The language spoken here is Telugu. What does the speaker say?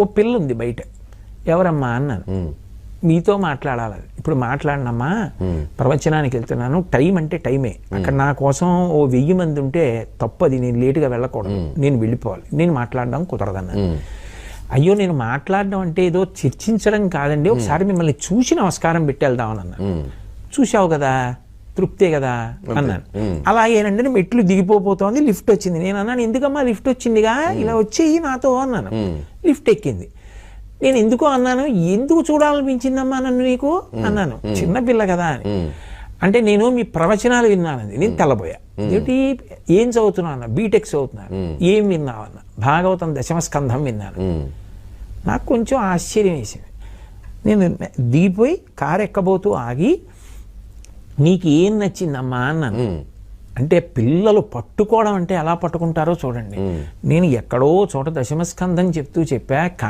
ఓ పిల్ల ఉంది బయట, ఎవరమ్మా అన్నాను. మీతో మాట్లాడాలి. ఇప్పుడు మాట్లాడినమ్మా, ప్రవచనానికి వెళ్తున్నాను, టైం అంటే టైమే, అక్కడ నా కోసం ఓ 1000 మంది ఉంటే తప్పది, నేను లేటుగా వెళ్ళకూడదు, నేను వెళ్ళిపోవాలి, నేను మాట్లాడడం కుదరదన్నాను. అయ్యో నేను మాట్లాడడం అంటే ఏదో చర్చించడం కాదండి, ఒకసారి మిమ్మల్ని చూసి నమస్కారం పెట్టి వెళ్దామని అన్నాను. చూసావు కదా, తృప్తే కదా అన్నాను. అలాగేనండి మెట్లు దిగిపోతోంది, లిఫ్ట్ వచ్చింది. నేను అన్నాను, ఎందుకమ్మా లిఫ్ట్ వచ్చిందిగా, ఇలా వచ్చేయి నాతో అన్నాను. లిఫ్ట్ ఎక్కింది. నేను ఎందుకో అన్నాను, ఎందుకు చూడాలనిపించిందమ్మా నన్ను నీకు అన్నాను, చిన్నపిల్ల కదా అని. అంటే నేను మీ ప్రవచనాలు విన్నానండి. నేను తెల్లబోయా. ఏమిటి, ఏం చదువుతున్నావు అన్న, బీటెక్ చదువుతున్నాను. ఏం విన్నావు అన్న, భాగవతం 10వ స్కంధం విన్నాను. నాకు కొంచెం ఆశ్చర్యం వేసింది. నేను దిగిపోయి కారు ఎక్కబోతూ ఆగి, నీకు ఏం నచ్చిందమ్మా అన్నాను. అంటే పిల్లలు పట్టుకోవడం అంటే ఎలా పట్టుకుంటారో చూడండి. నేను ఎక్కడో చోట 10వ స్కంధం చెప్తూ చెప్పా.